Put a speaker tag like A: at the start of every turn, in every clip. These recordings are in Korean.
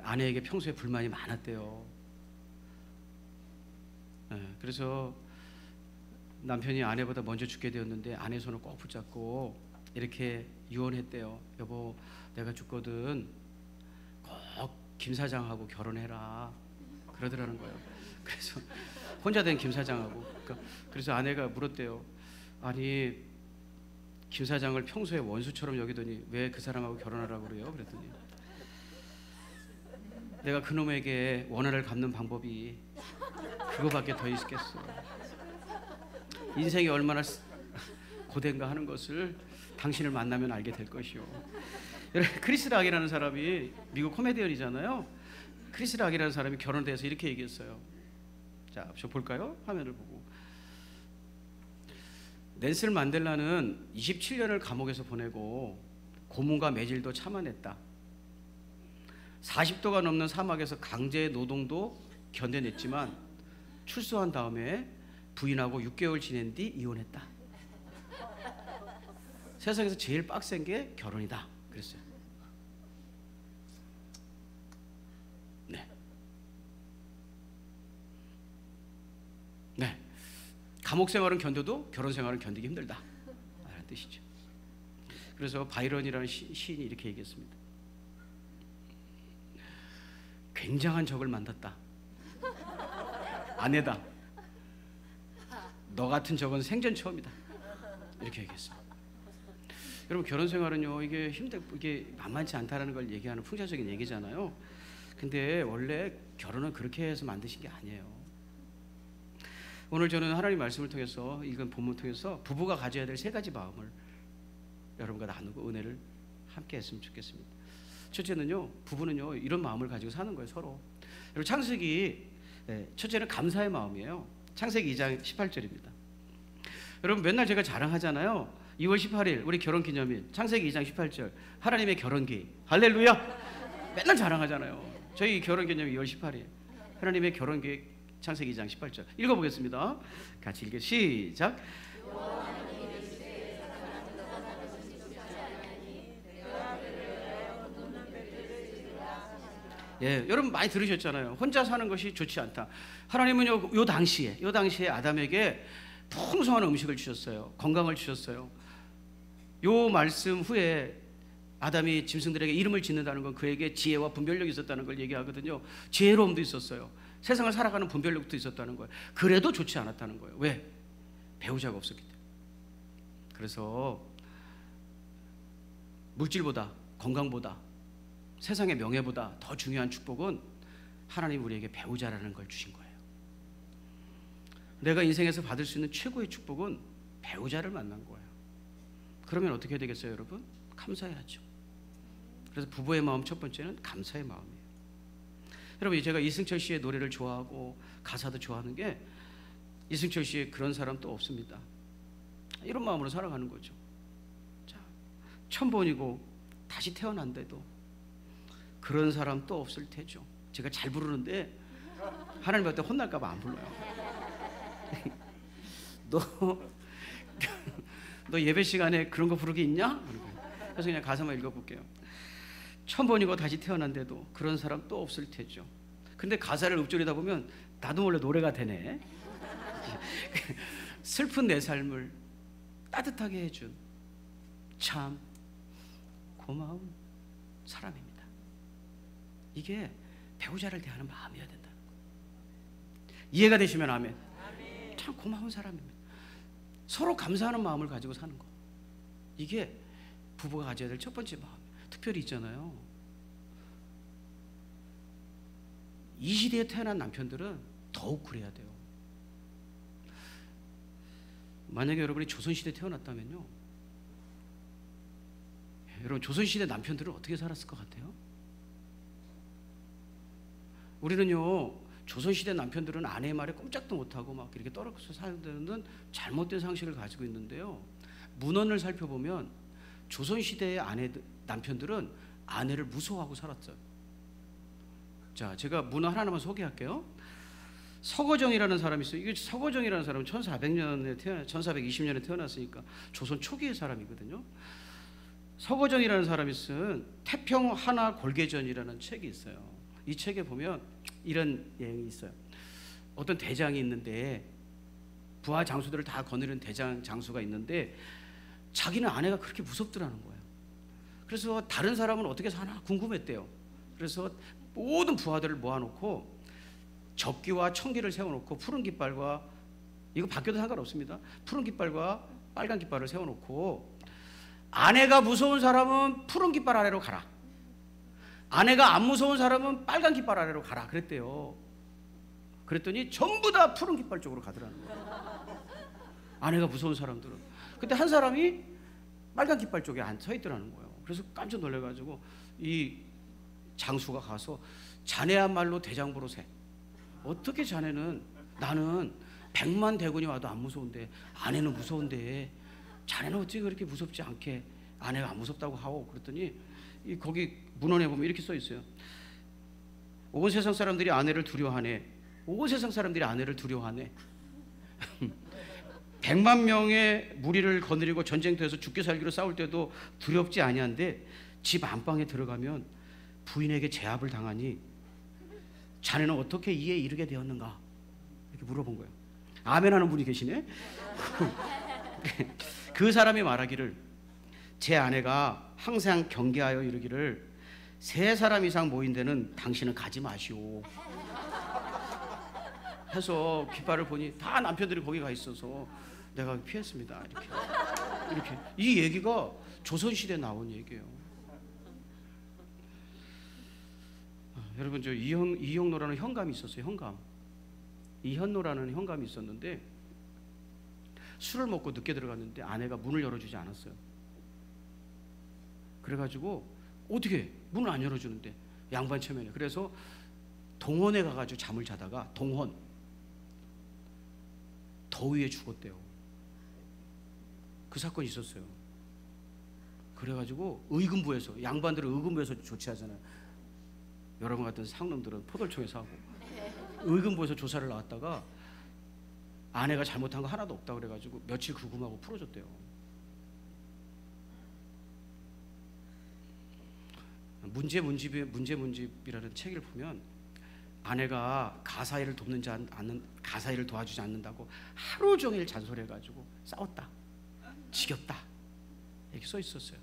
A: 아내에게 평소에 불만이 많았대요. 그래서 남편이 아내보다 먼저 죽게 되었는데 아내 손을 꼭 붙잡고 이렇게 유언했대요. 여보, 내가 죽거든 꼭 김 사장하고 결혼해라 그러더라는 거예요. 그래서 혼자 된 김 사장하고. 그래서 아내가 물었대요. 아니, 김 사장을 평소에 원수처럼 여기더니 왜 그 사람하고 결혼하라고 그래요? 그랬더니 내가 그놈에게 원한을 갚는 방법이 그거밖에 더 있겠어. 인생이 얼마나 고된가 하는 것을 당신을 만나면 알게 될 것이요. 크리스 락이라는 사람이 미국 코미디언이잖아요. 크리스 락이라는 사람이 결혼에 대해서 이렇게 얘기했어요. 자, 저 볼까요? 화면을 보고. 넬슨 만델라는 27년을 감옥에서 보내고 고문과 매질도 참아냈다. 40도가 넘는 사막에서 강제 노동도 견뎌냈지만 출소한 다음에 부인하고 6개월 지낸 뒤 이혼했다. 세상에서 제일 빡센 게 결혼이다 그랬어요. 네. 감옥 생활은 견뎌도 결혼 생활은 견디기 힘들다 라는 뜻이죠. 그래서 바이런이라는 시인이 이렇게 얘기했습니다. 굉장한 적을 만났다. 아내다. 너 같은 적은 생전 처음이다. 이렇게 얘기했습니다. 여러분, 결혼 생활은요, 이게 만만치 않다라는 걸 얘기하는 풍자적인 얘기잖아요. 근데 원래 결혼은 그렇게 해서 만드신 게 아니에요. 오늘 저는 하나님 말씀을 통해서 읽은 본문을 통해서 부부가 가져야 될 3가지 마음을 여러분과 나누고 은혜를 함께 했으면 좋겠습니다. 첫째는요, 부부는요 이런 마음을 가지고 사는 거예요, 서로. 여러분, 창세기 첫째는 감사의 마음이에요. 창세기 2장 18절입니다. 여러분, 맨날 제가 자랑하잖아요. 2월 18일 우리 결혼기념일, 창세기 2장 18절 하나님의 결혼기, 할렐루야. 맨날 자랑하잖아요. 저희 결혼기념일 2월 18일 하나님의 결혼기, 창세기 2장 18절 읽어보겠습니다. 같이 읽게 시작. 예, 여러분 많이 들으셨잖아요. 혼자 사는 것이 좋지 않다. 하나님은 요 당시에 아담에게 풍성한 음식을 주셨어요. 건강을 주셨어요. 요 말씀 후에 아담이 짐승들에게 이름을 짓는다는 건 그에게 지혜와 분별력이 있었다는 걸 얘기하거든요. 지혜로움도 있었어요. 세상을 살아가는 분별력도 있었다는 거예요. 그래도 좋지 않았다는 거예요. 왜? 배우자가 없었기 때문에. 그래서 물질보다, 건강보다, 세상의 명예보다 더 중요한 축복은 하나님 우리에게 배우자라는 걸 주신 거예요. 내가 인생에서 받을 수 있는 최고의 축복은 배우자를 만난 거예요. 그러면 어떻게 해야 되겠어요, 여러분? 감사해야죠. 그래서 부부의 마음 첫 번째는 감사의 마음이에요. 여러분, 제가 이승철 씨의 노래를 좋아하고 가사도 좋아하는 게 이승철 씨의 그런 사람 또 없습니다. 이런 마음으로 살아가는 거죠. 자, 천번이고 다시 태어난데도 그런 사람 또 없을 테죠. 제가 잘 부르는데 하나님한테 혼날까 봐 안 불러요. 너 예배 시간에 그런 거 부르기 있냐? 그래서 그냥 가사만 읽어볼게요. 천번이고 다시 태어난데도 그런 사람 또 없을 테죠. 근데 가사를 읊조리다 보면 나도 몰래 노래가 되네. 슬픈 내 삶을 따뜻하게 해준 참 고마운 사람입니다. 이게 배우자를 대하는 마음이어야 된다는 거예요. 이해가 되시면 아멘. 참 고마운 사람입니다. 서로 감사하는 마음을 가지고 사는 거, 이게 부부가 가져야 될 첫 번째 마음. 특별히 있잖아요, 이 시대에 태어난 남편들은 더욱 그래야 돼요. 만약에 여러분이 조선시대에 태어났다면요, 여러분 조선시대 남편들은 어떻게 살았을 것 같아요? 우리는요, 조선시대 남편들은 아내의 말에 꼼짝도 못하고 막 이렇게 떨어져서 사는 잘못된 상식을 가지고 있는데요, 문헌을 살펴보면 조선시대의 남편들은 아내를 무서워하고 살았어요. 자, 제가 문헌 하나만 소개할게요. 서거정이라는 사람이 있어요. 이게 서거정이라는 사람은 1420년에 태어났으니까 조선 초기의 사람이거든요. 서거정이라는 사람이 쓴 태평 하나 골계전이라는 책이 있어요. 이 책에 보면 이런 내용이 있어요. 어떤 대장이 있는데 부하 장수들을 다 거느리는 대장 장수가 있는데 자기는 아내가 그렇게 무섭더라는 거예요. 그래서 다른 사람은 어떻게 사나 궁금했대요. 그래서 모든 부하들을 모아놓고 적기와 청기를 세워놓고 푸른 깃발과, 이거 바뀌어도 상관없습니다, 푸른 깃발과 빨간 깃발을 세워놓고 아내가 무서운 사람은 푸른 깃발 아래로 가라, 아내가 안 무서운 사람은 빨간 깃발 아래로 가라 그랬대요. 그랬더니 전부 다 푸른 깃발 쪽으로 가더라는 거예요. 아내가 무서운 사람들은. 근데 한 사람이 빨간 깃발 쪽에 서 있더라는 거예요. 그래서 깜짝 놀래가지고 이 장수가 가서 자네야말로 대장부로 세. 어떻게 자네는, 나는 100만 대군이 와도 안 무서운데 아내는 무서운데 자네는 어떻게 그렇게 무섭지 않게 아내가 안 무섭다고 하오. 그랬더니 거기 문헌에 보면 이렇게 써 있어요. 온 세상 사람들이 아내를 두려워하네. 온 세상 사람들이 아내를 두려워하네. 100만 명의 무리를 거느리고 전쟁터에서 죽게 살기로 싸울 때도 두렵지 아니한데 집 안방에 들어가면 부인에게 제압을 당하니 자네는 어떻게 이에 이르게 되었는가? 이렇게 물어본 거예요. 아멘하는 분이 계시네. 그 사람이 말하기를 제 아내가 항상 경계하여 이르기를 3사람 이상 모인 데는 당신은 가지 마시오 해서 깃발을 보니 다 남편들이 거기 가 있어서 내가 피했습니다. 이렇게 이 얘기가 조선시대에 나온 얘기예요. 여러분, 저 이형노라는 현감이 있었어요. 현감. 이현노라는 현감이 있었는데 술을 먹고 늦게 들어갔는데 아내가 문을 열어주지 않았어요. 그래가지고 어떻게 문을 안 열어주는데 양반 체면에, 그래서 동원에 가가지고 잠을 자다가 동원 더위에 죽었대요. 그 사건이 있었어요. 그래가지고 의금부에서, 양반들은 의금부에서 조치하잖아요. 여러분 같은 상놈들은 포돌청에서 하고, 의금부에서 조사를 나왔다가 아내가 잘못한 거 하나도 없다고 그래가지고 며칠 구금하고 풀어줬대요. 문제문집이라는 책을 보면 아내가 가사일을 가사일을 도와주지 않는다고 하루 종일 잔소리해가지고 싸웠다, 지겹다, 이렇게 써 있었어요.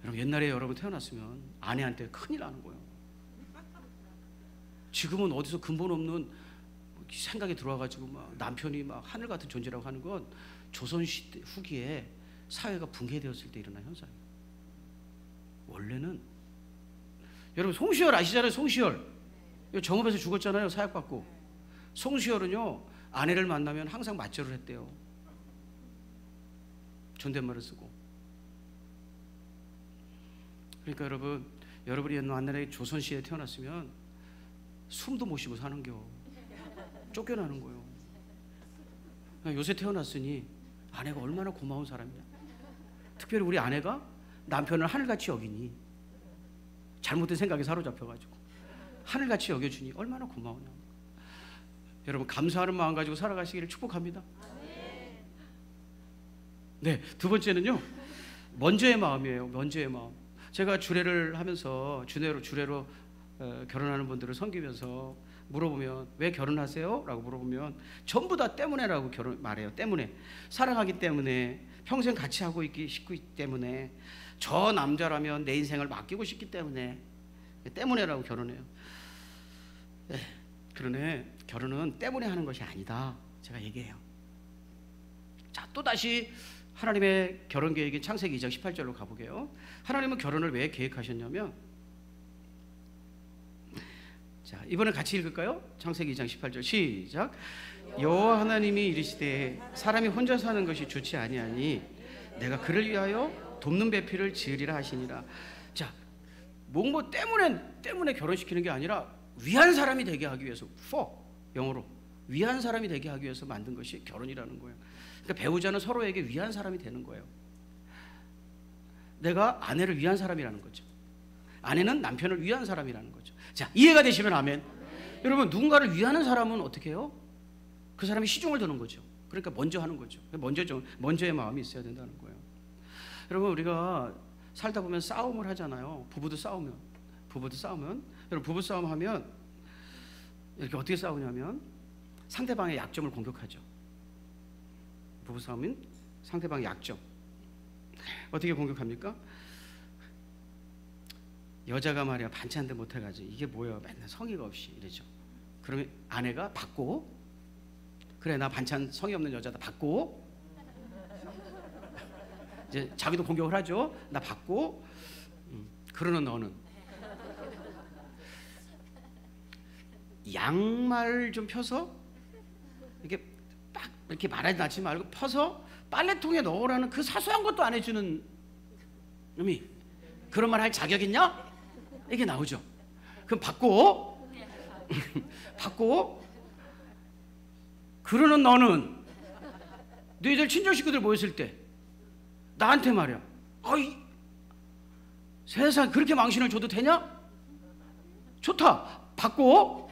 A: 여러분, 옛날에 여러분 태어났으면 아내한테 큰일 나는 거예요. 지금은 어디서 근본 없는 생각이 들어와가지고 막 남편이 막 하늘 같은 존재라고 하는 건 조선시대 후기에 사회가 붕괴되었을 때 일어난 현상이에요. 원래는 여러분, 송시열 아시잖아요. 송시열 정읍에서 죽었잖아요. 사약받고. 송시열은요, 아내를 만나면 항상 맞절을 했대요. 존댓말을 쓰고. 그러니까 여러분이 옛날에 조선시대에 태어났으면 숨도 못 쉬고 사는겨. 쫓겨나는 거예요. 요새 태어났으니 아내가 얼마나 고마운 사람이야. 특별히 우리 아내가 남편을 하늘같이 여기니, 잘못된 생각에 사로잡혀가지고 하늘같이 여겨주니 얼마나 고마우냐. 여러분, 감사하는 마음 가지고 살아가시기를 축복합니다. 네, 두 번째는요, 먼저의 마음이에요. 먼저의 마음. 제가 주례를 하면서 주례로 결혼하는 분들을 섬기면서 물어보면 왜 결혼하세요? 라고 물어보면 전부 다 때문에라고 말해요. 때문에. 사랑하기 때문에, 평생 같이 하고 있기 싶기 때문에, 저 남자라면 내 인생을 맡기고 싶기 때문에라고 결혼해요. 네, 그러네. 결혼은 때문에 하는 것이 아니다, 제가 얘기해요. 자, 또다시 하나님의 결혼 계획인 창세기 2장 18절로 가보게요. 하나님은 결혼을 왜 계획하셨냐면, 자, 이번에 같이 읽을까요? 창세기 2장 18절 시작. 여호와 하나님이 이르시되 사람이 혼자 사는 것이 좋지 아니하니 내가 그를 위하여 돕는 배필을 지으리라 하시니라. 자, 뭐 때문에 결혼시키는 게 아니라 위한 사람이 되게 하기 위해서, for, 영어로 위한 사람이 되게 하기 위해서 만든 것이 결혼이라는 거예요. 그러니까 배우자는 서로에게 위한 사람이 되는 거예요. 내가 아내를 위한 사람이라는 거죠. 아내는 남편을 위한 사람이라는 거죠. 자, 이해가 되시면 아멘. 여러분, 누군가를 위하는 사람은 어떻게 해요? 그 사람이 시중을 드는 거죠. 그러니까 먼저 하는 거죠. 먼저의 마음이 있어야 된다는 거예요. 여러분, 우리가 살다 보면 싸움을 하잖아요. 부부도 부부도 싸우면, 여러분 부부 싸움 하면 이렇게 어떻게 싸우냐면 상대방의 약점을 공격하죠. 부부 싸움은 상대방의 약점 어떻게 공격합니까? 여자가 말이야 반찬도 못해가지고 이게 뭐야 맨날 성의가 없이 이러죠. 그러면 아내가 받고, 그래 나 반찬 성의 없는 여자다 받고, 이제 자기도 공격을 하죠. 나 받고. 그러는 너는 양말 좀 펴서 이렇게 막 이렇게 말하지 않지 말고 펴서 빨래통에 넣으라는 그 사소한 것도 안 해주는 놈이 그런 말 할 자격 있냐? 이게 나오죠. 그럼 받고 받고 그러는 너는 너희들 친정 식구들 모였을 때 나한테 말이야 어이 세상 그렇게 망신을 줘도 되냐? 좋다 받고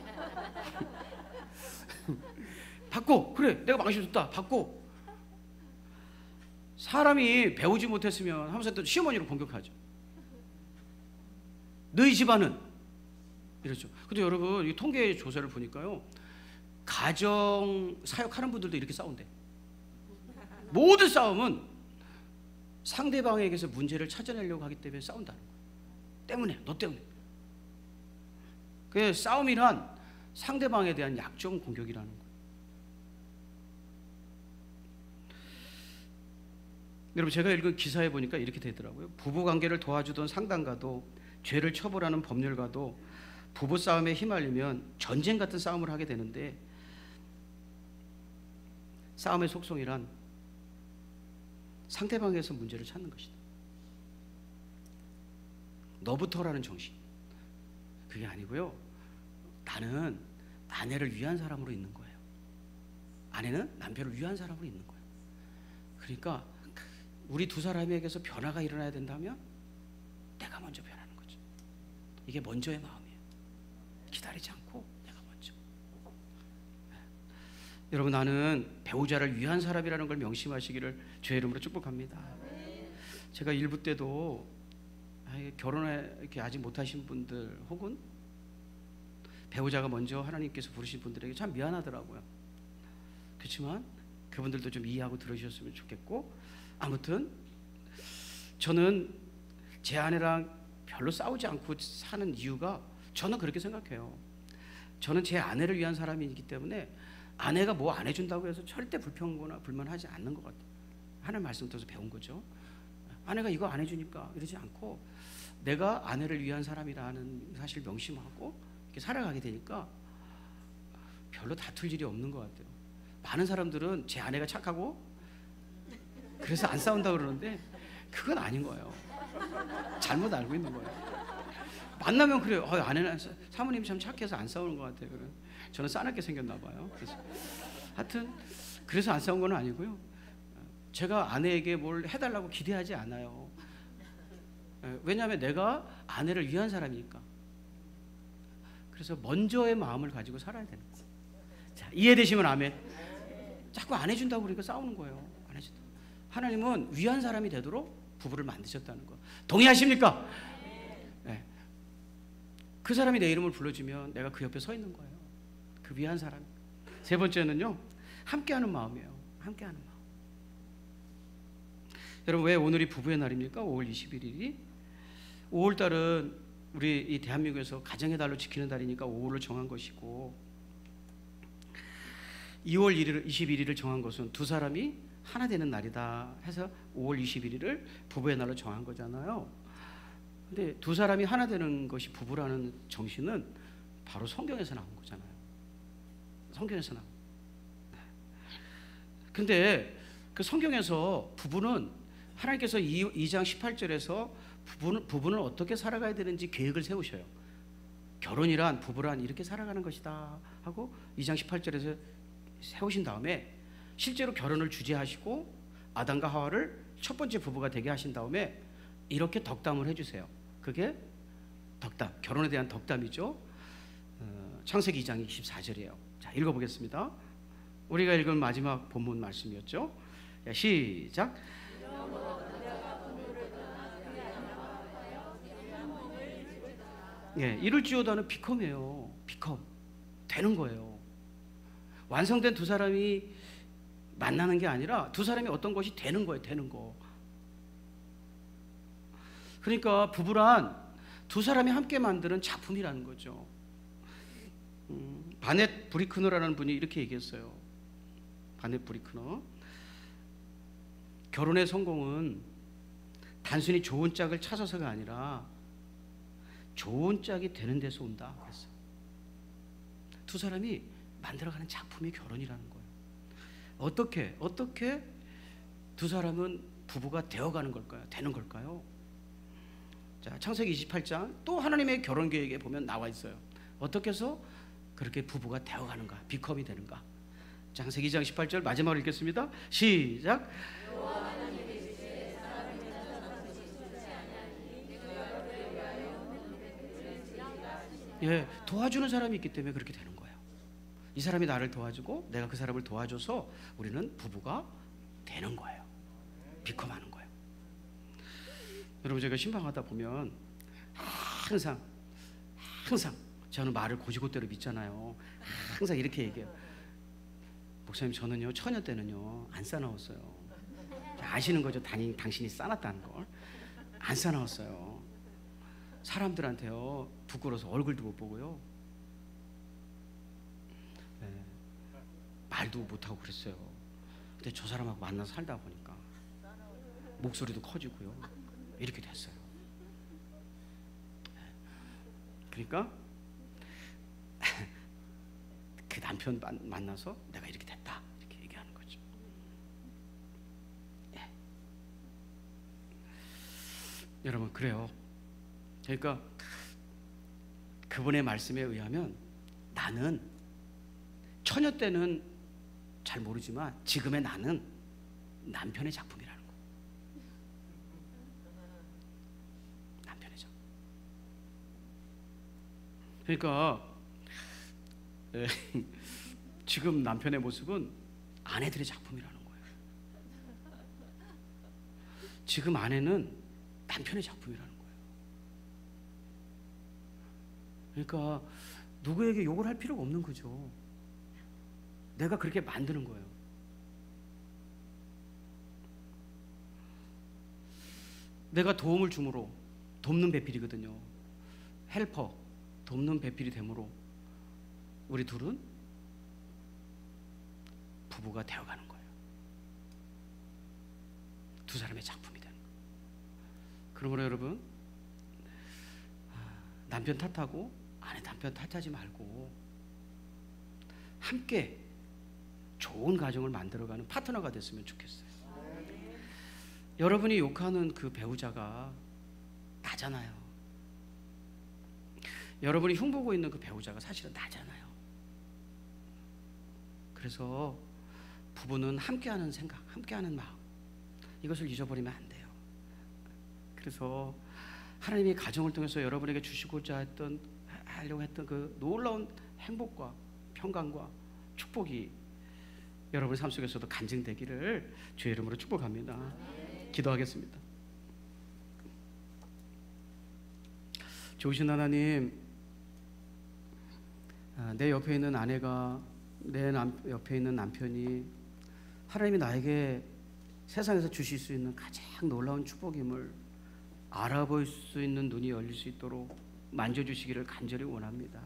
A: 받고 그래 내가 망신 줬다 받고. 사람이 배우지 못했으면 하면서 또 시어머니를 공격하죠. 너희 집안은 이러죠. 근데 여러분 이 통계 조사를 보니까요 가정 사역하는 분들도 이렇게 싸운대. 모든 싸움은 상대방에게서 문제를 찾아내려고 하기 때문에 싸운다는 거예요. 때문에 너 때문에. 그 싸움이란 상대방에 대한 약점 공격이라는 거예요. 여러분 제가 읽은 기사에 보니까 이렇게 되더라고요. 부부관계를 도와주던 상담가도 죄를 처벌하는 법률가도 부부싸움에 휘말리면 전쟁 같은 싸움을 하게 되는데 싸움의 속성이란 상대방에서 문제를 찾는 것이다. 너부터라는 정신. 그게 아니고요. 나는 아내를 위한 사람으로 있는 거예요. 아내는 남편을 위한 사람으로 있는 거예요. 그러니까 우리 두 사람에게서 변화가 일어나야 된다면 내가 먼저 변하는 거죠. 이게 먼저의 마음이에요. 기다리지 않고 내가 먼저. 여러분 나는 배우자를 위한 사람이라는 걸 명심하시기를 주의 이름으로 축복합니다. 제가 일부 때도 결혼에 이렇게 아직 못하신 분들 혹은 배우자가 먼저 하나님께서 부르신 분들에게 참 미안하더라고요. 그렇지만 그분들도 좀 이해하고 들으셨으면 좋겠고, 아무튼 저는 제 아내랑 별로 싸우지 않고 사는 이유가 저는 그렇게 생각해요. 저는 제 아내를 위한 사람이기 때문에 아내가 뭐 안 해준다고 해서 절대 불평거나 불만하지 않는 것 같아요. 하나님 말씀 들어서 배운 거죠. 아내가 이거 안 해주니까 이러지 않고 내가 아내를 위한 사람이라는 사실 명심하고 이렇게 살아가게 되니까 별로 다툴 일이 없는 것 같아요. 많은 사람들은 제 아내가 착하고 그래서 안 싸운다고 그러는데 그건 아닌 거예요. 잘못 알고 있는 거예요. 만나면 그래요. 아내는 사모님이 참 착해서 안 싸우는 것 같아요. 그래. 저는 싸납게 생겼나 봐요. 그래서 하여튼 그래서 안 싸운 건 아니고요. 제가 아내에게 뭘 해달라고 기대하지 않아요. 왜냐하면 내가 아내를 위한 사람이니까. 그래서 먼저의 마음을 가지고 살아야 되는 거예요. 자, 이해되시면 아멘. 자꾸 안 해준다고 그러니까 싸우는 거예요. 안 해준다. 하나님은 위한 사람이 되도록 부부를 만드셨다는 거. 동의하십니까? 네. 그 사람이 내 이름을 불러주면 내가 그 옆에 서 있는 거예요. 그 위한 사람. 세 번째는요, 함께하는 마음이에요. 함께하는 마음. 여러분 왜 오늘이 부부의 날입니까? 5월 21일이 5월달은 우리 이 대한민국에서 가정의 달로 지키는 달이니까 5월을 정한 것이고, 2월 1일, 21일을 정한 것은 두 사람이 하나 되는 날이다 해서 5월 21일을 부부의 날로 정한 거잖아요. 근데 두 사람이 하나 되는 것이 부부라는 정신은 바로 성경에서 나온 거잖아요. 성경에서 나온. 근데 그 성경에서 부부는 하나님께서 2장 18절에서 부부는 어떻게 살아가야 되는지 계획을 세우셔요. 결혼이란 부부란 이렇게 살아가는 것이다 하고 2장 18절에서 세우신 다음에 실제로 결혼을 주재하시고 아담과 하와를 첫 번째 부부가 되게 하신 다음에 이렇게 덕담을 해주세요. 그게 덕담, 결혼에 대한 덕담이죠. 창세기 2장 24절이에요. 자, 읽어보겠습니다. 우리가 읽은 마지막 본문 말씀이었죠. 시작. 예, 이룰지어다는 비컴이에요. 비컴. 되는 거예요. 완성된 두 사람이 만나는 게 아니라 두 사람이 어떤 것이 되는 거예요. 되는 거. 그러니까 부부란 두 사람이 함께 만드는 작품이라는 거죠. 바넷 브리크너라는 분이 이렇게 얘기했어요. 바넷 브리크너. 결혼의 성공은 단순히 좋은 짝을 찾아서가 아니라 좋은 짝이 되는 데서 온다 그랬어요. 두 사람이 만들어가는 작품이 결혼이라는 거예요. 어떻게 두 사람은 부부가 되어가는 걸까요? 되는 걸까요? 자, 창세기 28장 또 하나님의 결혼 계획에 보면 나와 있어요. 어떻게 해서 그렇게 부부가 되어가는가, 비컴이 되는가. 창세기 2장 18절 마지막으로 읽겠습니다. 시작. 예, 도와주는 사람이 있기 때문에 그렇게 되는 거예요. 이 사람이 나를 도와주고 내가 그 사람을 도와줘서 우리는 부부가 되는 거예요. 비컴하는 거예요. 여러분, 제가 신방하다 보면 항상 저는 말을 고지고대로 믿잖아요. 항상 이렇게 얘기해요. 목사님, 저는요 처녀 때는요 안 싸나웠어요. 아시는 거죠? 당신이 싸놨다는 걸. 안 싸나웠어요. 사람들한테요 부끄러워서 얼굴도 못 보고요, 네, 말도 못하고 그랬어요. 근데 저 사람하고 만나서 살다 보니까 목소리도 커지고요 이렇게 됐어요. 그러니까 그 남편 만나서 내가 이렇게 됐다 이렇게 얘기하는 거죠. 예. 여러분, 그래요. 그러니까 그분의 말씀에 의하면 나는 처녀 때는 잘 모르지만 지금의 나는 남편의 작품이라는 거. 남편의 작품. 그러니까 지금 남편의 모습은 아내들의 작품이라는 거예요. 지금 아내는 남편의 작품이라는 거예요. 그러니까 누구에게 욕을 할 필요가 없는 거죠. 내가 그렇게 만드는 거예요. 내가 도움을 줌으로, 돕는 배필이거든요. 헬퍼, 돕는 배필이 되므로 우리 둘은 부부가 되어가는 거예요. 두 사람의 작품이 되는 거예요. 그러므로 여러분, 남편 탓하고 아내 남편 탓하지 말고 함께 좋은 가정을 만들어가는 파트너가 됐으면 좋겠어요. 여러분이 욕하는 그 배우자가 나잖아요. 여러분이 흉보고 있는 그 배우자가 사실은 나잖아요. 그래서 부부는 함께하는 생각, 함께하는 마음, 이것을 잊어버리면 안 돼요. 그래서 하나님이 가정을 통해서 여러분에게 주시고자 하려고 했던 그 놀라운 행복과 평강과 축복이 여러분 삶 속에서도 간증되기를 주의 이름으로 축복합니다. 기도하겠습니다. 좋으신 하나님, 내 옆에 있는 아내가, 내 옆에 있는 남편이 하나님이 나에게 세상에서 주실 수 있는 가장 놀라운 축복임을 알아볼 수 있는 눈이 열릴 수 있도록 만져주시기를 간절히 원합니다.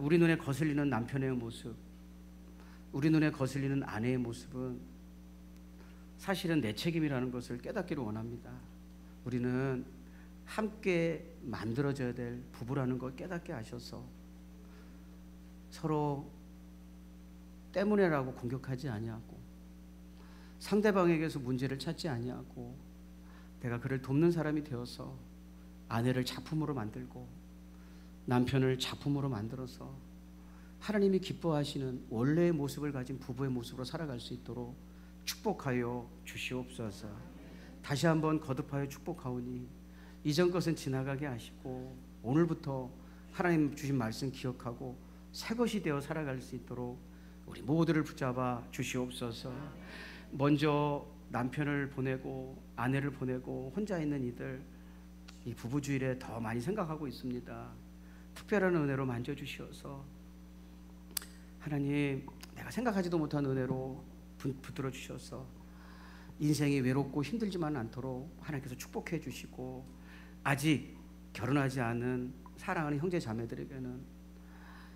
A: 우리 눈에 거슬리는 남편의 모습, 우리 눈에 거슬리는 아내의 모습은 사실은 내 책임이라는 것을 깨닫기를 원합니다. 우리는 함께 만들어져야 될 부부라는 걸 깨닫게 하셔서 서로 때문에라고 공격하지 아니하고 상대방에게서 문제를 찾지 아니하고 내가 그를 돕는 사람이 되어서 아내를 작품으로 만들고 남편을 작품으로 만들어서 하나님이 기뻐하시는 원래의 모습을 가진 부부의 모습으로 살아갈 수 있도록 축복하여 주시옵소서. 다시 한번 거듭하여 축복하오니 이전 것은 지나가게 하시고 오늘부터 하나님 주신 말씀 기억하고 새 것이 되어 살아갈 수 있도록 우리 모두를 붙잡아 주시옵소서. 먼저 남편을 보내고 아내를 보내고 혼자 있는 이들, 이 부부 주일에 더 많이 생각하고 있습니다. 특별한 은혜로 만져주시어서 하나님, 내가 생각하지도 못한 은혜로 붙들어 주셔서 인생이 외롭고 힘들지만 않도록 하나님께서 축복해 주시고, 아직 결혼하지 않은 사랑하는 형제 자매들에게는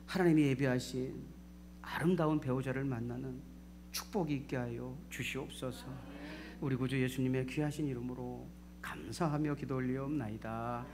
A: 하나님이 예비하신 아름다운 배우자를 만나는 축복이 있게 하여 주시옵소서. 우리 구주 예수님의 귀하신 이름으로 감사하며 기도 올리옵나이다.